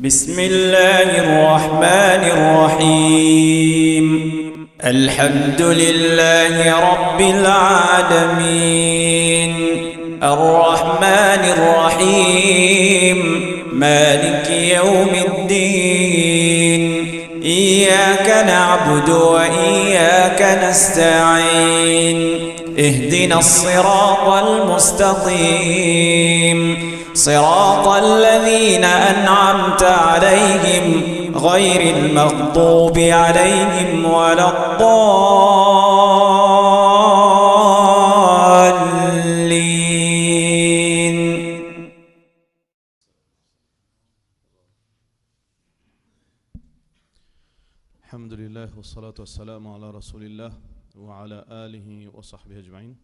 بسم الله الرحمن الرحيم الحمد لله رب العالمين الرحمن الرحيم مالك يوم الدين إياك نعبد وإياك نستعين اهدنا الصراط المستقيم صراط الذين أنعمت عليهم غير المغضوب عليهم ولا الضالين. الحمد لله والصلاة والسلام على رسول الله وعلى آله وصحبه أجمعين.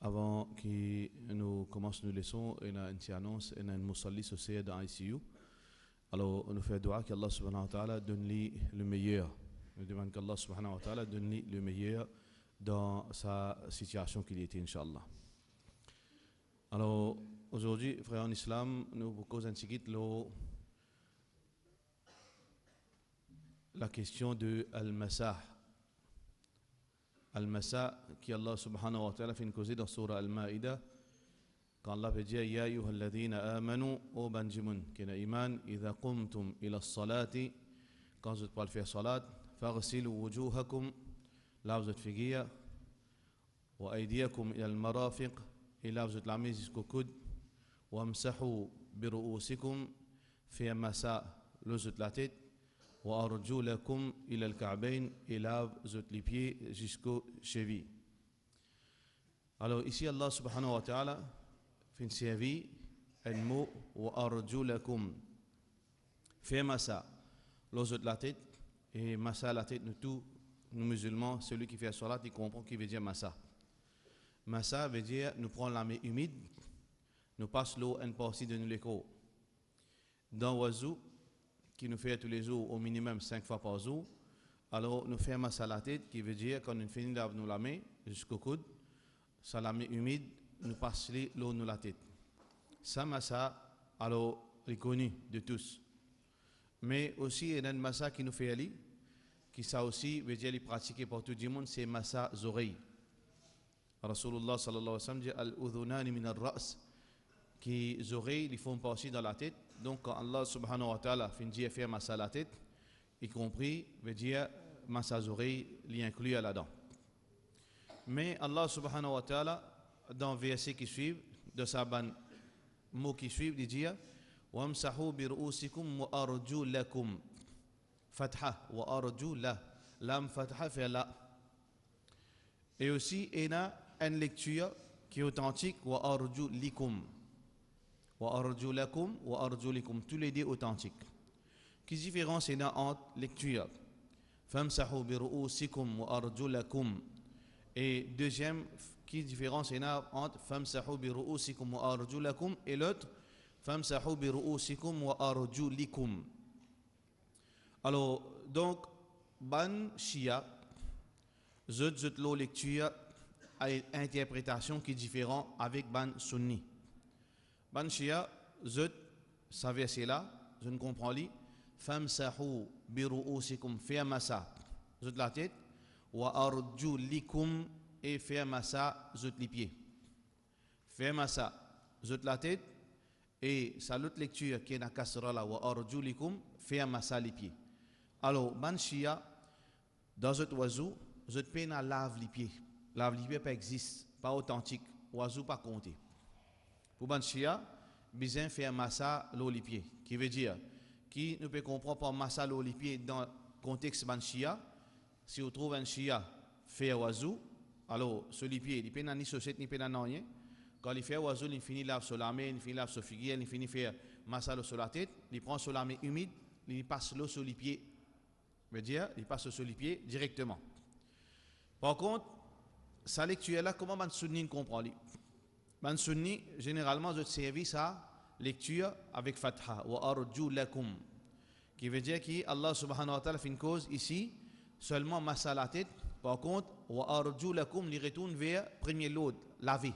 Avant que nous commencions nos leçons, il y a une annonce, il y a une musalli sociale dans ICU. Alors, on nous fait dua qu'Allah subhanahu wa ta'ala donne-lui le meilleur. On demande qu'Allah subhanahu wa ta'ala donne-lui le meilleur dans sa situation qu'il était, Inch'Allah. Alors, aujourd'hui, frères en islam, nous proposons un petit la question de Al-Masah. Al-Masa, qui Allah subhanahu wa ta'ala fait une cause dans Surah Al-Ma'idah, quand Allah veut dire Ya ayyuhalladhina amanu o banjimun, qui est iman, idha qumtum ila salati, quand vous pouvez faire salat, faghsilu wujuhakum, là vous êtes figuiya, wa aydiyakum ila al-marafiq, et là vous êtes la mise jusqu'au coude, wa amsahu biru'usikum, fait un masa, le vous êtes la tête, wa arjulakum ila al-ka'bayn, et lave les pieds jusqu'aux chevilles. Alors ici Allah subhanahu wa ta'ala fait servir un mot wa arjulakum, fait massa, l'autre la tête, et massa la tête, nous tous nous musulmans, celui qui fait la salat, il comprend qu'il veut dire massa. Massa veut dire nous prenons la main humide, nous passons l'eau une partie de nous l'écho. Dans wazou qui nous fait tous les jours au minimum 5 fois par jour. Alors nous faisons massa la tête, qui veut dire quand nous finissons de nous la main jusqu'au coude, ça la main humide, nous passons l'eau dans la tête. Ça massa, alors reconnu de tous. Mais aussi il y a un massa qui nous fait aller, qui ça aussi veut dire pratiquer par tout le monde, c'est massa oreilles. Rasulullah sallallahu alayhi wa sallam dit al-udhunani min al-ra's, qui les oreilles ils font passer dans la tête. Donc quand Allah subhanahu wa ta'ala finit faire massa la tête, y compris veut dire massa les oreilles, l'y inclut là-dedans. Mais Allah subhanahu wa ta'ala dans le verset qui suit, de sa mot qui suit, il dit wamsahu bi ru'usikum wa arjulakum, fatha wa arjula, lam fatha fait là. Et aussi il y a une lecture qui est authentique wa arjulikum. Wa arjulakum wa arjulikum, tous les deux authentiques. Quelle différence il y a entre lecture famsahu bi ru'usikum wa arjulakum, et deuxième, quelle différence il y a entre famsahu bi ru'usikum wa arjulakum et l'autre famsahu bi ru'usikum wa arjulikum. Alors donc ban shia zut lo lecture a une interprétation qui est différente avec ban sunni. Ban Shia, zut, ça verset là, je ne comprends pas. Famsahu bi ru'usikum, fait massa, zut la tête, wa arjulikum, et fait massa, zut les pieds. Fait massa, zut la tête, et sa l'autre lecture qui est dans Kasra là, wa arjulikum, fait massa les pieds. Alors, Ban Shia, dans zut oiseau, zut peine à lave les pieds. Lave les pieds pas existe, pas authentique, oiseau pas compté. Pour Ban Shia, besoin faire massa l'eau les pieds, qui veut dire qui nous peut comprendre par massa l'eau les pieds dans le contexte Ban Shia. Si on trouve un Shia fait oiseau, alors sur les pieds, il peut ni société ni peut rien. Quand il fait oiseau, il finit lave sur la main, il finit lave sur figuier, il finit faire massa l'eau sur la tête, il prend sur la main humide, il passe l'eau sur les pieds. Veut dire, il passe sur les pieds directement. Par contre, sa lecture là, comment Ban Sunni comprend? Ban Sunni, généralement, je servis sa lecture avec fatha, wa arjulakum, qui veut dire qu'Allah subhanahu wa ta'ala fait une cause ici, seulement massa la tête. Par contre, wa arjulakum, il retourne vers premier lot, laver.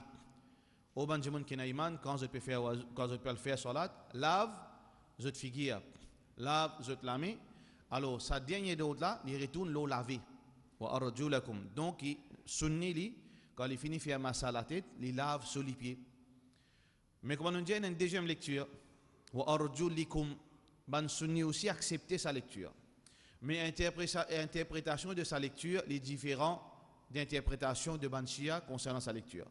Au Benjamin Kenaiman, quand je peux le faire salat, lave je te figure, lave, je te lame, alors sa dernière d'autre là, il retourne l'eau lavée. Wa arjulakum. Donc, sunni li, quand il finit de faire massa la tête, il lave sur les pieds. Mais comme on dit dans une deuxième lecture, wa arjulikum, ban sunni aussi accepter sa lecture. Mais interprétation de sa lecture est différente d'interprétation de ban shia concernant sa lecture.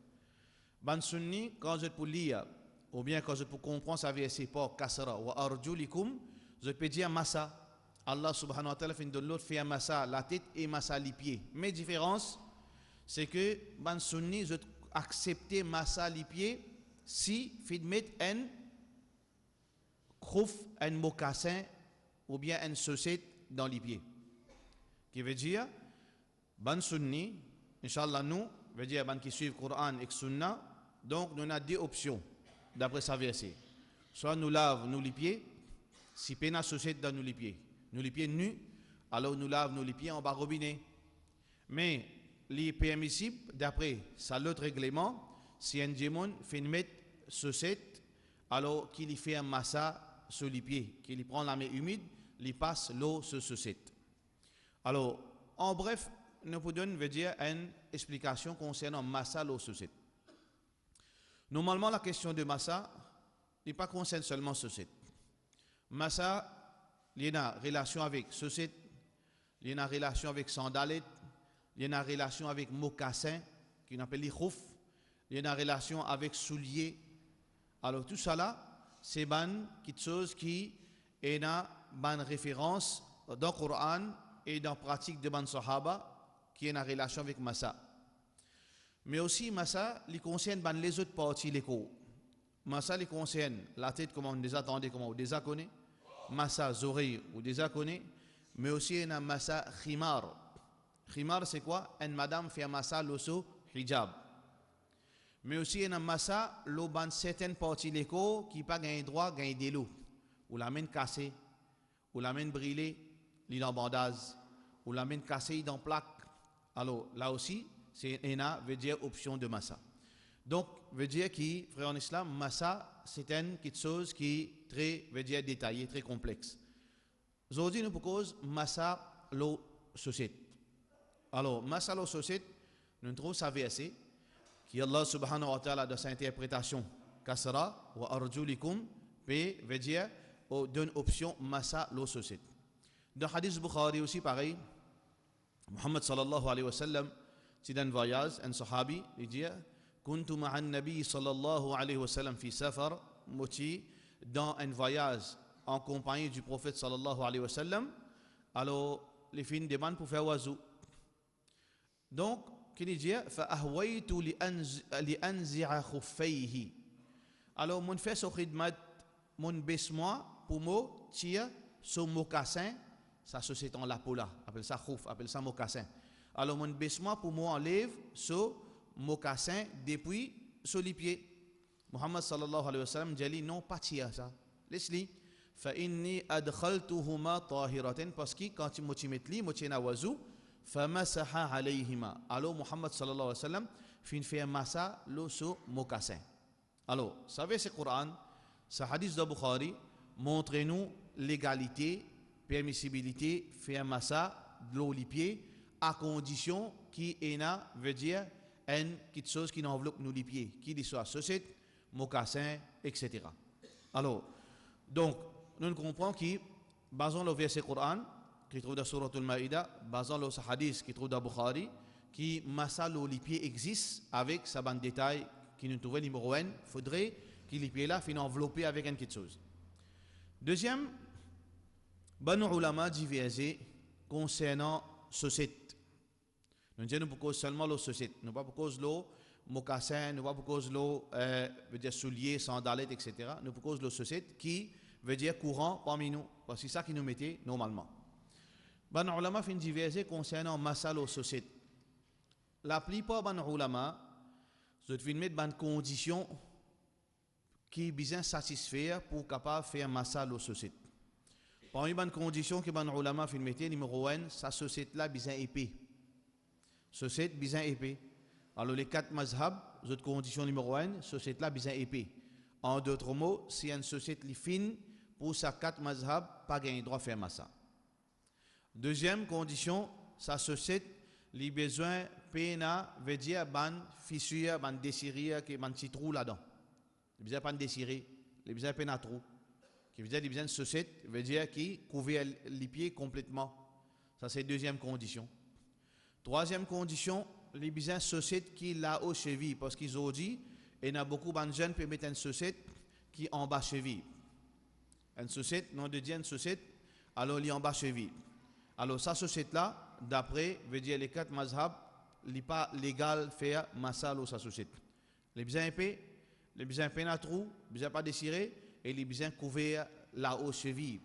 Ban sunni, quand je peux lire, ou bien quand je peux comprendre sa verset par kasra, wa arjulikum, je peux dire massa. Allah subhanahu wa ta'ala fait de l'autre faire massa la tête et massa les pieds. Mais différence, c'est que ban sunni, je accepter massa les pieds si fait mettre un khouf, un mocassin ou bien une chaussette dans les pieds. Qui veut dire, ban sunni, Inch'Allah nous, veut dire ban qui suivent Coran et Sunna, donc nous avons deux options d'après sa verset. Soit nous lavons nous les pieds, si pena chaussette dans nous les pieds nus, alors nous lavons nous les pieds en bas robinet. Mais les permissible d'après ça l'autre règlement, si un démon fait mettre chaussette, alors qu'il y fait un massa sur les pieds, qu'il y prend la main humide, il passe l'eau sur chaussette. Alors, en bref, nous pouvons donner une explication concernant massa l'eau chaussette. Normalement, la question de massa n'est pas concerne seulement chaussette. Massa, il y a une relation avec chaussette, il y a une relation avec sandalette, il y a une relation avec mocassin, qui appelle les khouf, il y a une relation avec soulier. Alors tout ça là, c'est quelque chose qui est une référence dans le Coran et dans la pratique de ban sahaba qui est en relation avec massa. Mais aussi massa, il concerne les autres parties des corps. Massa, il concerne la tête comme on déjà attendait, comme on déjà connaît, massa, oreilles, ou déjà connaît, mais aussi il y a massa khimar. Khimar, c'est quoi? Une madame fait massa l'osso hijab. Mais aussi il y a massa l'oban certaines parties des corps qui pas gain droit, gain des loups, ou la main cassée, ou la main brûlée, l'île en bandage, ou la main cassée dans plaque. Alors là aussi, c'est ENA veut dire option de massa. Donc, veut dire que, frère en islam, massa, c'est quelque chose qui est très, veut dire détaillé, très complexe. Aujourd'hui, nous proposons massa l'eau société. Alors, massa l'eau société, nous trouvons ça verset, qui Allah subhanahu wa ta'ala dans sa interprétation, kasra wa arjulikum, veut dire, donne option massa l'eau société. Dans le hadith Bukhari aussi, pareil, Muhammad sallallahu alayhi wa sallam, c'est un voyage, un sahabi, il dit, Kuntu ma'an nabi sallallahu alayhi wa sallam fi safar, moti, dans un voyage en compagnie du prophète sallallahu alayhi wa sallam, alors les filles demandent pour faire wazou. Donc, qu'il dit, fa ahwaytu li anzi'a khuffayhi. Alors, mon fait ce khidmat, mon baisse-moi, pour moi, tire, son mocassin, ça c'est en la pola, appelle ça khouf, appelle ça mocassin. Alors mon baissement pour moi enlève ce mocassin depuis sur les pieds. Muhammad sallallahu alayhi wa sallam dit non pas tirer ça. Laisse-le. Fa inni adkhaltuhuma tahiratin parce que quand tu mets li motina wazou fa masaha alayhima. Alors Muhammad sallallahu alayhi wa sallam fait un massa lo so mocassin. Alors, savez ce Coran, ce hadith de Bukhari montre-nous l'égalité, permissibilité, faire massa de l'eau les pieds à condition qu'il y ait veut dire une quelque chose qui enveloppe nous les pieds, qui soit chaussette, mocassin, etc. Alors, donc, nous comprenons que, basant le verset Coran, qui trouve dans Surah Al-Ma'idah, basant le hadith qui trouve dans Bukhari, qui massa l'eau les pieds existe avec sa bande détail qui nous trouvait numéro 1, il faudrait que les pieds là finissent enveloppés avec une quelque chose. Deuxième, Banu ulama divergé concernant société. Nous disons nous cause seulement la société, nous pas cause l'eau mocassin, nous pas cause l'eau veut dire souliers, sandalettes, etc. Nous cause la société qui veut dire courant parmi nous, parce que c'est ça qui nous mettait normalement. Banu ulama fin divergé concernant masal la société. La plupart Banu ulama je vais mettre une condition qui est bien satisfaire pour capable faire masal la société. Parmi les conditions que les ulama ont mis, numéro 1, sa société là bien épais. Société bien épais. Alors les 4 mazhab, autre condition numéro 1, société là bien épais. En d'autres mots, si une société est fine pour sa 4 mazhab, pas gagner droit faire massa. Deuxième condition, ça suscite les besoins pena, veut dire ban fissure, ban déchirure, qui ban petit trou là-dedans. Les besoins pas déchirés, les besoins pena trou. Qui veut dire les besoins suscite, veut dire qui couvert les pieds complètement. Ça c'est deuxième condition. Troisième condition, les besoins suscite qui là aux chevilles, parce qu'ils ont dit, et il y a beaucoup de jeunes qui mettent une suscite qui en bas cheville. Une suscite, nom de Dieu, une suscite, alors il est en bas cheville. Alors, sa société-là, d'après, veut dire les 4 mazhab, il n'est pas légal faire massa ou sa société. Les besoins épais, les besoins pénatrous, les besoins pas déchirés, et les besoins couverts là-haut cheville.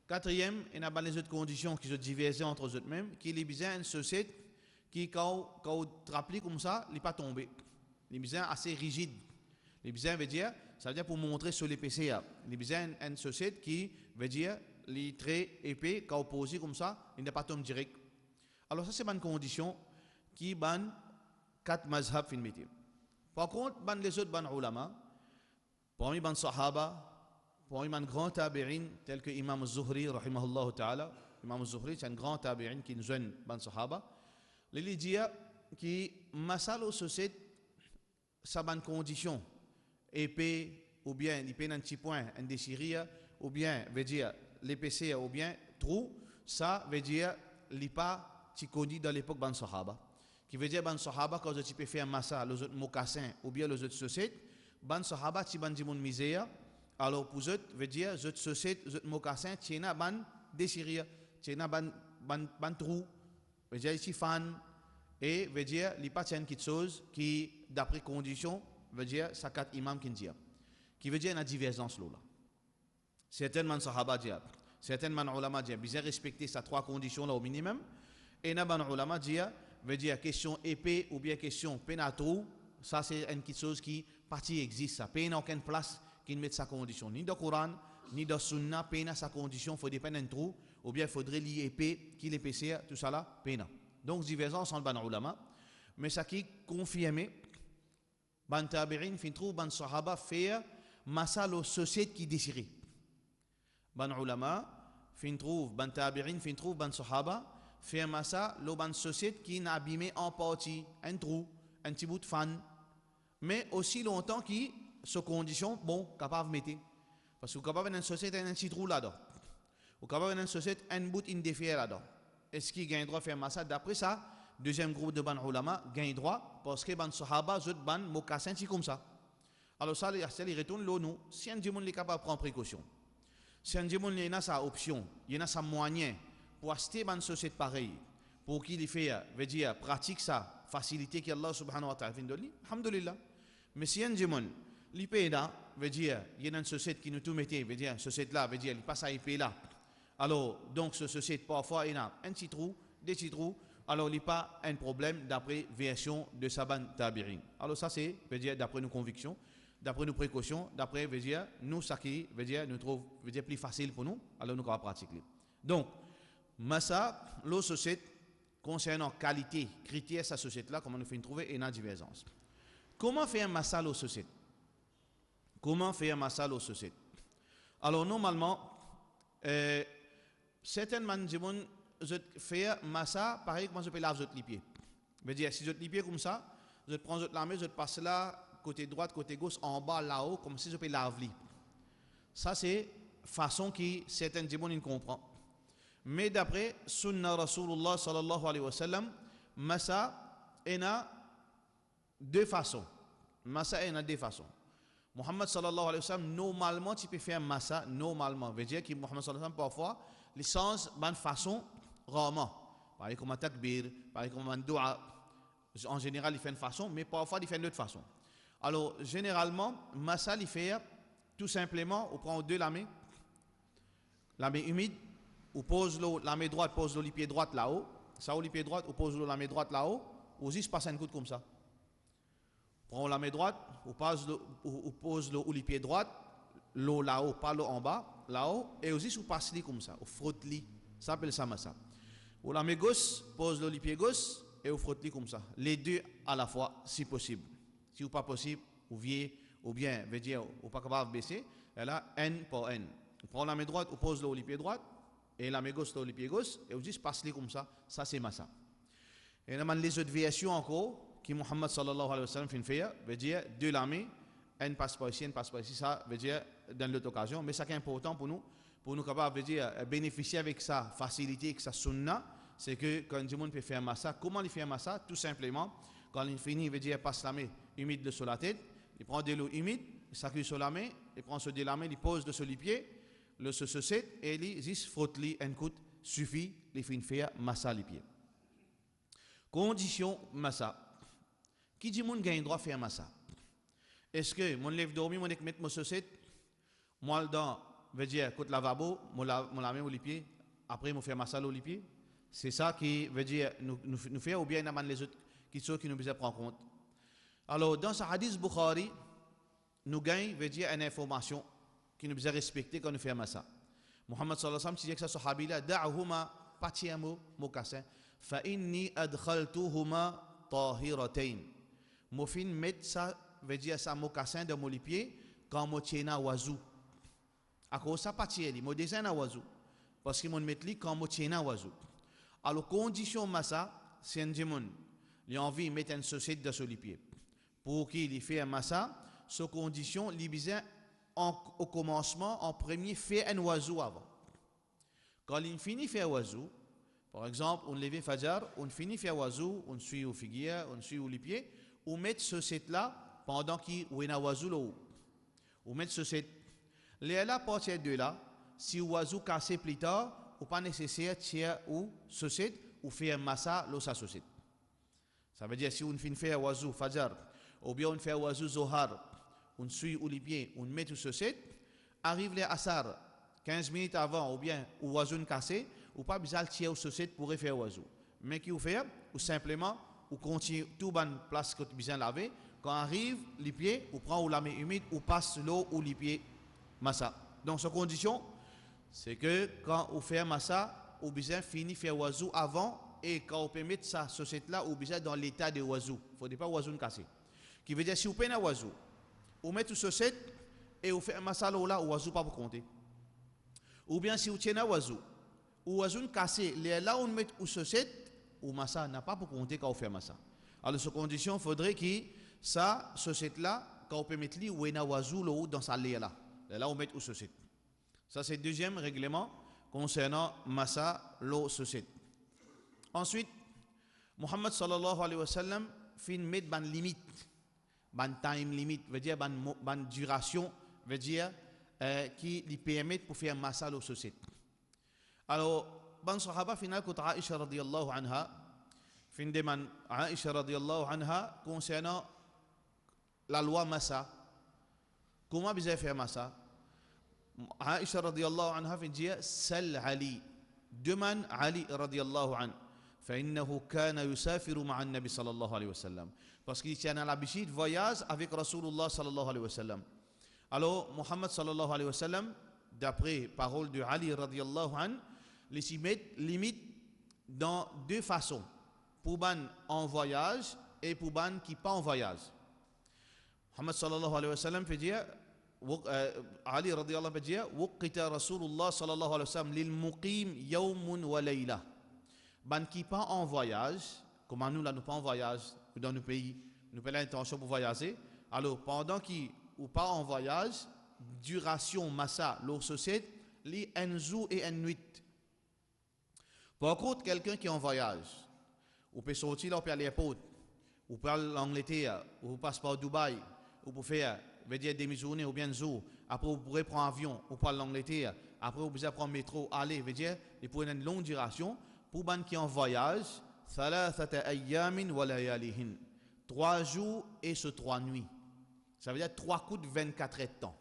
Quatrième, il y a les autres conditions qui sont diverses entre eux-mêmes, qui les besoins une société qui, quand on rappelle comme ça, il n'est pas tombé. Les besoins assez rigides. Les besoins veut dire, ça veut dire pour montrer sur les PCA. Les besoins une société qui veut dire, les traits épais, quand on pose comme ça, il n'est pas tombé direct. Alors ça c'est une condition qui ban 4 mazhab fin métier. Par contre, ban les autres ban ulama, parmi ban sahaba, parmi ban grand tabi'in, tel que Imam Zuhri, rahimahullah ta'ala. Imam Zuhri, c'est un grand tabi'in qui nous aide ban sahaba. Les dit qui masal au société, ça ban condition, épais, ou bien épais d'un petit point, un déchirure, ou bien, veut dire, l'épaisseur ou bien trou, ça veut dire li pas ti connu dans l'époque ban sahaba. Qui veut dire ban sahaba quand tu peux faire massa les autres mocassins ou bien les autres sociétés, ban sahaba ti ban di mon misère. Alors pour eux veut dire les autres sociétés, les autres mocassins tiena ban déchirure, tiena ban trou, veut dire ici fan et veut dire li pas tienne quelque chose qui d'après condition veut dire ça 4 imams qui dit. Qui veut dire une divergence là. Certainement sahaba dit, certainement ulama dit, bien respecter ces 3 conditions là au minimum. Et naban ulama dit, veut dire question épée ou bien question pénatrou, ça c'est une chose qui partie existe, ça peine aucune place qui ne met sa condition ni dans le Coran ni dans Sunna, peine sa condition, faut dépendre d'un trou ou bien faudrait lier épée qui l'épaisseur, tout ça là, peine. Donc divergence entre ban ulama, mais ça qui confirmé ban tabi'in fin trou ban sahaba faire masal aux sociétés qui désirent. Ban ulama, fin trouve, ban tabi'in, fin trouve, ban sahaba, fait massa, le ban société qui n'a abîmé en partie, un trou, un petit bout de fan, mais aussi longtemps qui, sous condition, bon, capable de mettre. Parce que vous capable d'une société, un petit trou là-dedans. Vous capable d'une société, un bout indéfié là-dedans. Est-ce qu'il gagne droit de faire massa? D'après ça, deuxième groupe de ban ulama gagne droit, parce que ban sahaba, zut ban mokassin, c'est comme ça. Alors ça, il retourne l'ONU. Si un monde est capable de prendre précaution, si un monde il a sa option, il a sa moyen pour acheter une société pareille, pour qu'il fait, veut dire, pratique ça, facilité qu'Allah subhanahu wa ta'ala donne, alhamdulillah. Mais si un monde, il paye là, veut dire, il y a une société qui nous tout mettait, veut dire, société là, veut dire, il passe à payer là. Alors, donc, cette société, parfois, il a un petit trou, des petits trous, alors il n'y a pas un problème d'après version de Saban Tabirin. Alors, ça, c'est, veut dire, d'après nos convictions. D'après nos précautions, d'après, veut dire, nous, ça qui veut dire, nous trouve, veut dire, plus facile pour nous, alors nous, on va pratiquer. Donc, massa, l'autre société, concernant qualité, critères, sa société-là, comment nous fait trouver, et une divergence. Comment faire un massa, l'autre société? Comment faire un massa, l'autre société? Alors, normalement, certaines gens faire massa, pareil, comment je peux laver les pieds? Veut dire, si je les pieds comme ça, je prends la main, je passe là, côté droite, côté gauche, en bas, là-haut, comme si je peux laver. Ça, c'est façon qui certaines gens ne comprennent. Mais d'après Sunna Rasulullah sallallahu alayhi wa sallam, massa, il y a 2 façons. Massa, il y a 2 façons. Muhammad sallallahu alayhi wa sallam, normalement, tu peux faire massa, normalement. Veut dire que Muhammad sallallahu alayhi wa sallam, parfois, les sens, de façon, rarement. Par exemple, comme un takbir, par exemple, comme un dua. En général, il fait une façon, mais parfois, il fait une autre façon. Alors, généralement, massa, il fait tout simplement, on prend 2 la main humide, on pose la main droite, pose le pied droit là-haut, ça au pied droit, on pose la main droite là-haut, on juste passe un coup comme ça. On prend la main droite, on pose le pied droit, l'eau là-haut, pas l'eau en bas, là-haut, et aussi on passe comme ça, on frotte li, ça s'appelle ça massa. Ou la main gauche, pose le pied gauche, et on frotte li comme ça. Les 2 à la fois, si possible. Si ce n'est pas possible, ou bien, veut dire, ou pas capable de baisser, elle a N par N. On prend la main droite, on pose le pied droit, et la main gauche, le pied gauche, et on dit passe-les comme ça c'est massa. Et on a les autres variations encore, qui Muhammad sallallahu alayhi wa sallam fait, veut dire deux la main, une passe par ici, une passe par ici, ça veut dire dans l'autre occasion, mais ça qui est important pour nous capables de dire bénéficier avec sa facilité, avec sa sunna, c'est que quand le monde peut faire massa, comment il fait massa? Tout simplement, quand il finit, il veut dire passe la main humide sur la tête, il prend de l'eau humide, il s'accueille sur la main, il prend ce de la main, il pose de sur les pieds, le se et il juste frotte un coup, suffit, il finit faire massa les pieds. Condition massa. Qui dit monde gagne droit faire massa? Est-ce que mon lève dormir, mon mettre mon société, moi dans veut dire côté lavabo, mon la main les pieds, après mon faire massa les pieds? C'est ça qui veut dire nous faire ou bien nous les autres qui nous besoin prendre compte. Alors dans ce hadith Bukhari, nous gagnons veut dire une information qui nous besoin respecter quand nous faisons massa. Muhammad sallallahu alayhi wa sallam dit que ça sahabi là da'huma patiamo mokassin fa inni adkhaltuhuma tahiratayn. Mo fin mettre ça veut dire ça mokassin dans mon pied quand mo tiena wazou. À cause ça patier li mo dessin na wazou parce que mon mettre li quand mo tiena wazou. Alors condition massa c'est un dimon il a envie de mettre une société dans les pieds pour qu'il fait un massa sous condition il besoin au commencement en premier fait un oiseau avant quand il finit faire oiseau par exemple on lève fajar on finit faire oiseau on suit au figuier on suit au pieds on met société là pendant qu'il ou un oiseau là on met société les là partir de là si oiseau cassé plus tard ou pas nécessaire tiers ou société ou faire un massa l'eau sa société. Ça veut dire si on finit faire oiseau fajar ou bien on fait oiseau zohar on suit ou les pieds on met tout société arrive les asar 15 minutes avant ou bien oiseau cassé ou pas besoin tiers ou société pour faire oiseau mais qui ou fait ou simplement ou continue tout ban place que tu besoin laver quand arrive les pieds ou prend ou la main humide ou passe l'eau ou les pieds massa. Donc cette condition c'est que quand on fait massa, on besoin finir faire oiseau avant et quand on peut mettre sa société là, on besoin dans l'état de oiseau. Il ne faut pas oiseau cassé. Qui veut dire si on peine un oiseau, on met tout société et on fait un massa là, oiseau pas pour compter. Ou bien si on tient un oiseau cassé, là on met une société, ou massa n'a pas pour compter quand on fait massa. Alors cette condition, il faudrait que sa société là, quand on peut mettre lui ou un oiseau là dans sa là, là on met une société. Ça, c'est le deuxième règlement concernant Massa, l'eau société. Ensuite, Muhammad sallallahu alayhi wa sallam fin met ban limite, ban time limite, veut dire ban duration, veut dire qui lui permet pour faire Massa, l'eau société. Alors, ban sahaba final contre Aisha radiyallahu anha, fin de man Aisha radiyallahu anha concernant la loi Massa. Comment vous faire Massa? Aisha radiyallahu anha fait dire Sal Ali demande Ali radiyallahu anhu فإنه كان يسافر مع النبي صلى الله عليه وسلم parce qu'il tient à l'habitude voyage avec Rasulullah sallallahu alayhi wa sallam. Alors Muhammad sallallahu alayhi wa sallam d'après parole de Ali radiyallahu anhu les limite dans deux façons pour ban en voyage et pour ban qui pas en voyage. Muhammad sallallahu alayhi wa sallam fait dire Ali radiyallahu anhu dit waqita Rasulullah sallallahu alayhi wa sallam lil muqim yawmun wa layla. Ban qui pas en voyage, comme nous là nous pas en voyage dans nos pays, nous pas l'intention pour voyager. Alors pendant qui ou pas en voyage, duration massa leur société li un jour et une nuit. Par contre quelqu'un qui est en voyage, ou peut sortir là pour aller à l'aéroport, ou pour aller en Angleterre, ou passe par Dubaï, ou pour faire veut dire demi-journée ou bien un jour, après vous pourrez prendre avion ou pas l'Angleterre, après vous pouvez prendre métro, aller, veut dire, et pour une longue duration, pour ban qui en voyage, 3 ayyamin wa layalihin, 3 jours et 3 nuits. Ça veut dire 3 coups de 24 heures de temps.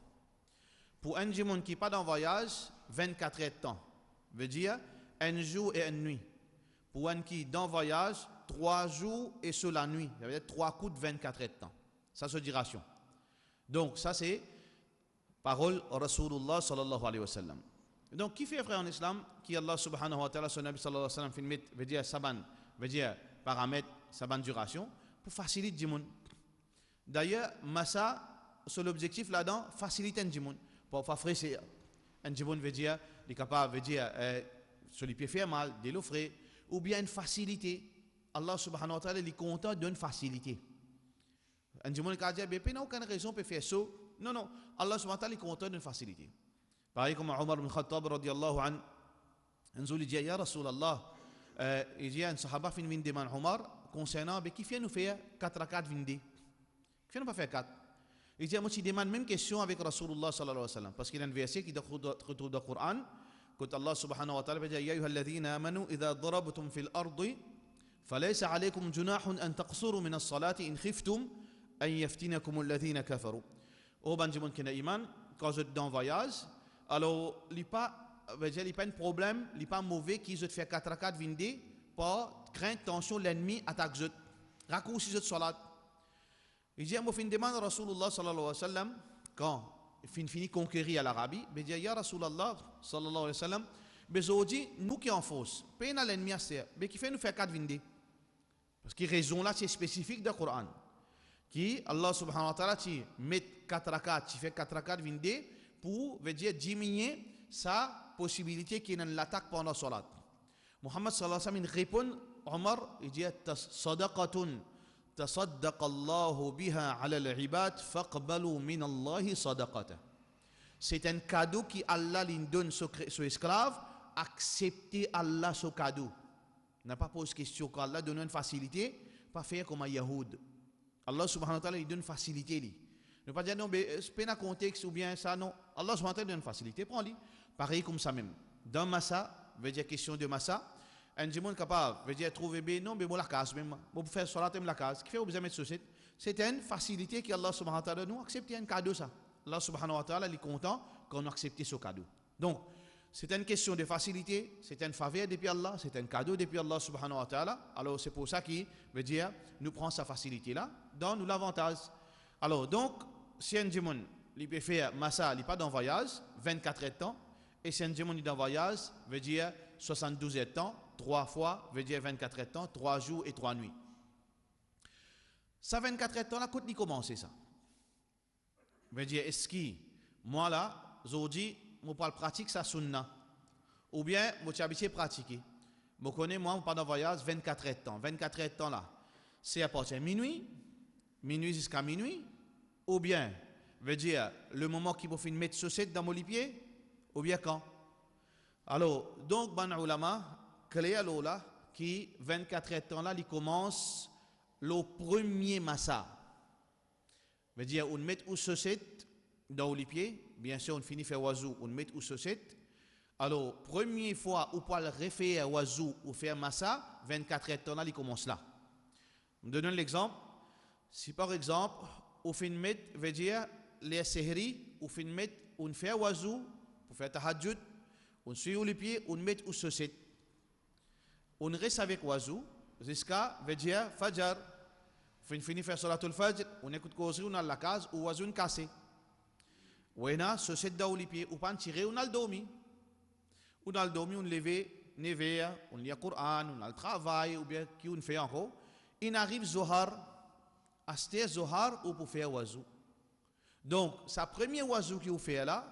Pour un monde qui n'est pas en voyage, 24 heures de temps, veut dire un jour et une nuit. Pour un qui est dans voyage, 3 jours et sur la nuit, ça veut dire 3 coups de 24 heures de temps. Ça c'est duration. Donc ça c'est parole Rasulullah sallallahu alayhi wa sallam. Donc qui fait frère en islam qui Allah subhanahu wa ta'ala son nabi sallallahu alayhi wa sallam filmé veut dire saban veut dire paramètre saban duration pour faciliter du monde. D'ailleurs massa sur l'objectif là-dedans faciliter du monde pour faire fraîchir Un jibon veut dire, il est capable de dire, celui qui fait mal, de l'offrir, ou bien une facilité. Allah subhanahu wa ta'ala, il est content d'une facilité. Un jibon qui a dit, il n'y a aucune raison pour faire ça. Non, non, Allah subhanahu wa ta'ala, il est content d'une facilité. Pareil comme Omar ibn Khattab, radiallahu anhu, il dit, Ya Rasulallah, il dit, un sahaba fin vinde man Omar, concernant, qui fait nous faire 4 rakats vinde? Qui fait nous pas faire 4? Il dit, moi, je demande même question avec Rasulullah sallallahu alayhi wa sallam, parce qu'il y a un verset qui retrouve dans le Coran, quand Allah subhanahu wa ta'ala dit, Ya ayyuhalladhina amanu, idha darabtum fil ardi, falaysa alaykum junahun an taqsuru min as-salati in khiftum an yaftinakum alladhina kafaru. Au Benjamin qui a iman, quand vous êtes dans le voyage, alors, il n'y a pas un problème, il n'y a pas mauvais qui se fait 4 rakats vinde, pas crainte, tension, l'ennemi attaque vous. Raccourci de salat. Il dit, moi, je demande à Rasulullah sallallahu alayhi wa sallam, quand il finit conquérir à l'Arabie, il dit, Ya Rasulullah sallallahu alayhi wa sallam, mais aujourd'hui, nous qui en fausse, peine à l'ennemi à serre, mais qui fait nous faire 4 vinde. Parce que raison là, c'est spécifique dans le Coran. Qui, Allah subhanahu wa ta'ala, tu mets 4 rakats, tu fais 4 rakats vinde, pour veut dire diminuer sa possibilité qu'il y ait une attaque pendant la salat. Muhammad sallallahu alayhi wa sallam répond, Omar, il dit, sadaqatun tasaddaqa Allahu biha ala al-ibad faqbalu min Allahi sadaqata. C'est un cadeau qui Allah lui donne son esclave, acceptez Allah ce cadeau. N'a pas posé question qu'Allah donne une facilité, pas faire comme un Yahoud. Allah subhanahu wa ta'ala lui donne une facilité. Ne pas dire non, mais c'est pas un contexte ou bien ça, non. Allah subhanahu wa ta'ala donne une facilité, prends-le. Pareil comme ça même. Dans Massa, veut dire question de Massa, un monde capable, veut dire trouver bien, non, mais bon la case même, pour faire salat la case, qui fait besoin de société, c'est une facilité que Allah subhanahu wa ta'ala nous accepte un cadeau ça. Allah subhanahu wa ta'ala est content qu'on accepte ce cadeau. Donc, c'est une question de facilité, c'est une faveur depuis Allah, c'est un cadeau depuis Allah subhanahu wa ta'ala. Alors c'est pour ça qu'il veut dire, nous prenons sa facilité là, donne-nous l'avantage. Alors donc, si un djimoun, il peut faire massa, il n'est pas dans le voyage, 24 heures de temps, et si un djimoun est dans le voyage, veut dire 72 heures de temps, 3 fois, veut dire 24 heures de temps, 3 jours et 3 nuits. Ça 24 heures de temps, là, quand il commence ça? Veut dire, est-ce que, moi là, aujourd'hui, je parle pratique ça sunna, ou bien, je suis habitué à pratiquer. Je connais, moi, pendant le voyage, 24 heures de temps. 24 heures de temps là, c'est à partir de minuit jusqu'à minuit, ou bien, veut dire, le moment qu'il faut finir mettre chaussette dans mon pied, ou bien quand. Alors, donc, ban ulama, clair là, qui 24 heures de temps là, il commence le premier massa. Veut dire, on met une chaussette dans les pieds, bien sûr, on finit faire oiseau, on met une chaussette. Alors, première fois, on peut refaire oiseau ou faire massa, 24 heures de temps là, il commence là. Je donne l'exemple. Si par exemple, on fait mettre, veut dire, les sehri, on fait mettre, on fait oiseau, pour faire tahajjud, on suit les pieds, on met une chaussette. On reste avec oiseau, jusqu'à, veut dire, fajr. On finit faire salatul fajr, on écoute causerie, on a la case, ou oiseau cassé. Ou on a chaussette dans les pieds, ou pas tirer, on a le dormi. On a le dormi, on lève, neve, on lit le Coran, on a le travail, ou bien qui on fait encore. Il arrive Zohar, acheter Zohar ou pour faire oiseau. Donc, sa premier oiseau qu'il fait là,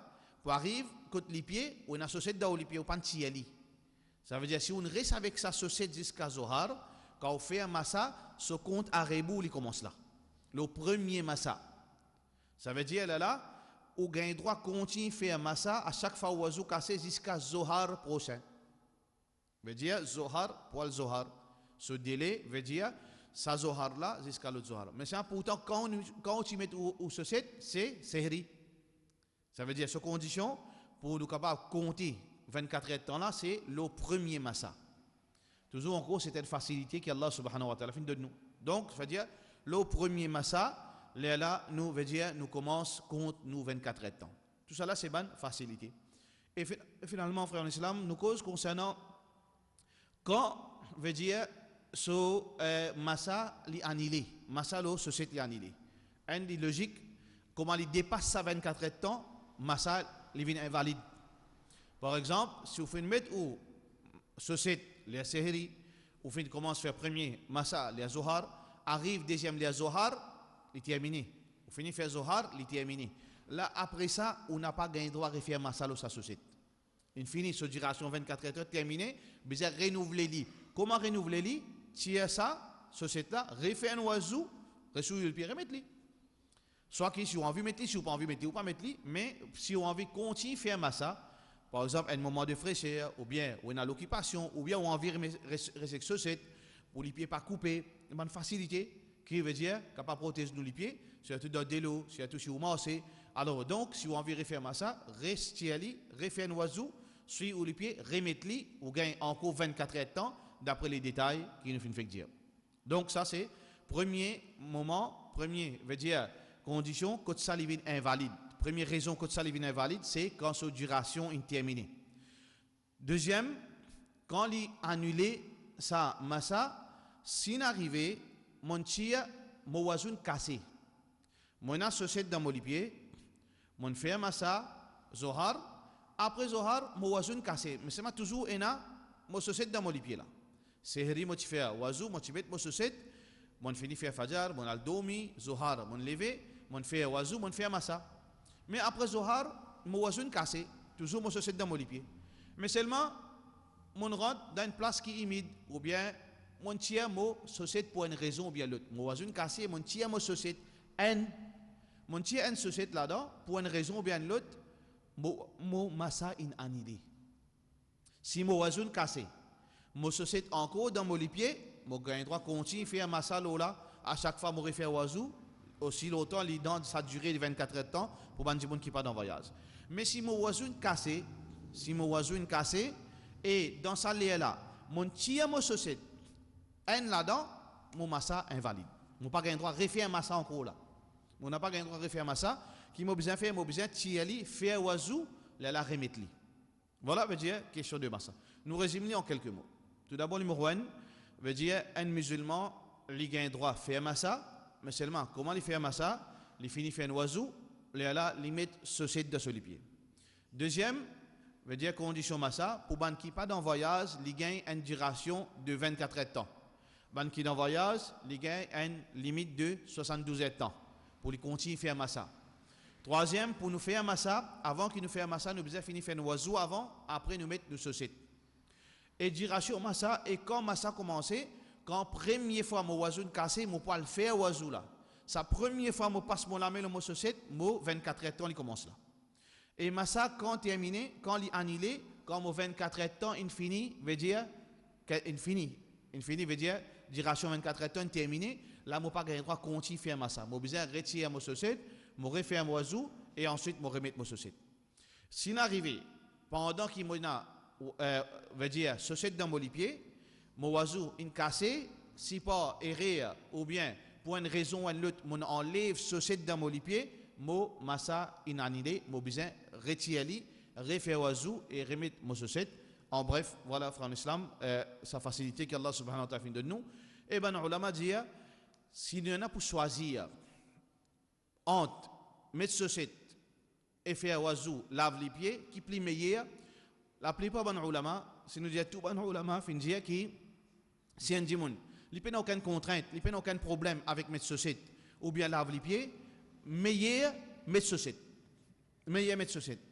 pour arriver, côté les pieds, on a chaussette dans les pieds, on pas tirer. Ça veut dire, si on reste avec sa chaussette jusqu'à Zohar, quand on fait un massa, ce compte à rebou, il commence là. Le premier massa. Ça veut dire, là, on gagne droit de continuer à faire un massa à chaque fois oiseau cassé jusqu'à Zohar prochain. Ça veut dire, Zohar pour le Zohar. Ce délai veut dire, ça Zohar là jusqu'à l'autre Zohar. Mais c'est pourtant, quand tu mets au chaussette, c'est sehri. Ça veut dire, cette condition, pour nous capables de compter 24 heures de temps là, c'est le premier massa. Toujours en gros, c'est une facilité qu'Allah subhanahu wa ta'ala fait de nous. Donc, ça veut dire, le premier massa, là, nous veut dire, nous commence contre nous 24 heures de temps. Tout ça là, c'est bonne facilité. Et finalement, frère en islam, nous cause concernant quand veut dire ce massa li annulé, massa lo société li annulé. Un des logiques, comment il dépasse ça 24 heures de temps, massa li vient invalide. Par exemple, si vous faites mettre ou société les sehri, ou fin commence à faire premier massa les zohar, arrive deuxième les zohar, il terminé. Vous finissez faire zohar, il terminé. là après ça on n'a pas gagné droit à refaire ma salle sa société. Une finie sur duration 24 heures terminée, besoin renouveler li. Comment renouveler li? Tiens ça, société là, refaire un oiseau, ressourcer le pied, remettre li. Soit que si on a envie de mettre li, si on pas envie de mettre li, ou pas mettre li, mais si on a envie de continuer à faire ça, par exemple, un moment de fraîcheur, ou bien on a l'occupation, ou bien on a envie de rester société, pour les pieds pas couper, une facilité, qui veut dire capable de protéger nous les pieds, surtout dans de l'eau, surtout si on marche. Alors donc, si on a envie de refaire ça, restez li, refaire un oiseau, suivez les pieds, remettez-li, ou gagne encore 24 heures de temps, d'après les détails qui nous fait dire. Donc ça c'est premier moment, premier, veut dire condition que ça devient invalide. Première raison que ça devient invalide, c'est quand sa duration est terminée. Deuxième, quand il annulé sa massa, si n'arrivé, mon tia, mon oiseau cassé. Mon associé dans mon pied, mon fait massa, zohar, après zohar, mon oiseau cassé. Mais c'est toujours un mon associé dans mon pied là. C'est heri mo fait oiseau, mo tibet mo associé, mon fini fait fajar, mon aldomi, zohar, mon levé, mon fait oiseau, mon fait massa. Mais après zohar, mon oiseau cassé, toujours mon associé dans mon pied. Mais seulement, mon rentre dans une place qui est humide, ou bien mon tiers mo société pour une raison ou bien l'autre. Mon oiseau cassé, mon tiers mo société mon tiers une société là-dedans pour une raison ou bien l'autre, mon massa in annulé. Si mon oiseau cassé, mon société encore dans mon pied, mon gain droit continue faire massa là, à chaque fois mon refaire oiseau, aussi longtemps dans sa durée de 24 heures de temps pour ban gens qui pas dans voyage. Mais si mon oiseau cassé, et dans sa là, mon tiers mon société là-dedans, mon massa invalide. Mon pas gain droit refaire massa encore là. Mon n'a pas gain droit refaire massa qui m'a besoin faire, m'a besoin tirer faire oiseau, la remettre li. Voilà veut dire question de massa. Nous résumons en quelques mots. Tout d'abord numéro 1 veut dire un musulman il gain droit faire massa, mais seulement comment il fait massa, il finit faire un oiseau, là il met société de sur les pieds. Deuxième veut dire condition massa pour ban qui pas dans voyage, il gagne une duration de 24 heures de temps. Ban qui dans voyage, il gagne une limite de 72 heures de temps pour les continuer faire massa. Troisième, pour nous faire massa, avant qu'il nous fasse massa, nous devons finir faire un oiseau avant, après nous mettre nos sociétés. Et duration massa, et quand massa commencé, quand première fois mon oiseau cassé, mon poil faire oiseau là. Sa première fois mon passe mon lamelle mon société, mon 24 heures de temps il commence là. Et massa quand terminé, quand il annulé, quand mon 24 heures de temps infini veut dire infini veut dire duration 24 heures de temps terminé, là mon pas gain droit continuer faire massa. Mon besoin retirer mon société, mon refaire mon oiseau et ensuite mon remettre mon société. Si n'arrivé pendant qu'il m'a veut dire société dans mon pied, mon oiseau in cassé, si pas erreur ou bien pour une raison ou une autre, mon enlève société dans mon pied, mon massa in annulé, mon besoin retirer refaire oiseau et remettre mon société. En bref, voilà frère l'islam, sa facilité qu'Allah subhanahu wa ta'ala fait de nous. Et ben ulama dit si nous en a pour choisir entre mettre société et faire oiseau lave les pieds qui plie meilleur, la plupart des ulama, si nous disons tout les ulama fin dire qui si un dimoun, il n'y a aucune contrainte, il n'y a aucun problème avec mettre société ou bien lave les pieds, meilleur mettre société. Meilleur mettre société.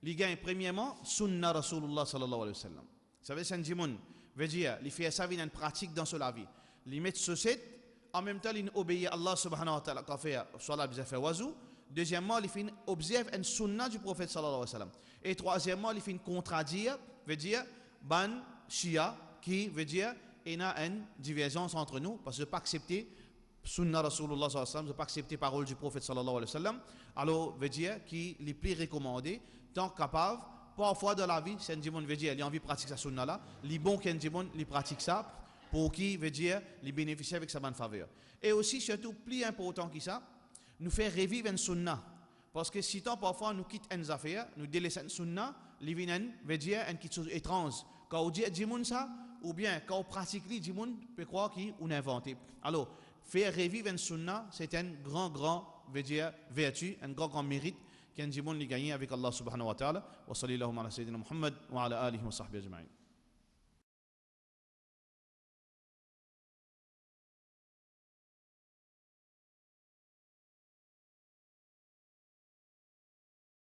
Il gagne premièrement sunna Rasulullah sallallahu alayhi wa sallam. Ça veut dire que Jimoun veut dire il fait ça vient une pratique dans sa vie. Il met société en même temps il obéit à Allah subhanahu wa ta'ala quand fait salat bien fait wazou. Deuxièmement il fait observe une sunna du prophète sallallahu alayhi wa sallam. Et troisièmement il fait contredire veut dire ban shia qui veut dire il y a une divergence entre nous parce que pas accepter sunna Rasulullah sallallahu alayhi wa sallam, ne pas accepter parole du prophète sallallahu alayhi wa sallam. Alors veut dire qu'il est plus recommandé tant capable, parfois dans la vie, c'est un djimoun veut dire, il a envie de pratiquer sa sunna là, il est bon qu'un djimoun il pratique ça, pour qui veut dire, il bénéficie avec sa bonne faveur. Et aussi, surtout, plus important que ça, nous faire revivre une sunna. Parce que si tant parfois nous quittons une affaire, nous délaissons une sunna, l'ivinen veut dire une chose étrange. Quand on dit djimoun ça, ou bien quand on pratique les djimoun, peut croire qu'on a inventé. Alors, faire revivre une sunna, c'est un grand, veut dire, vertu, un grand mérite. كان جيبون لي جايين avec Allah subhanahu wa ta'ala وصلى اللهم على سيدنا محمد وعلى آله وصحبه أجمعين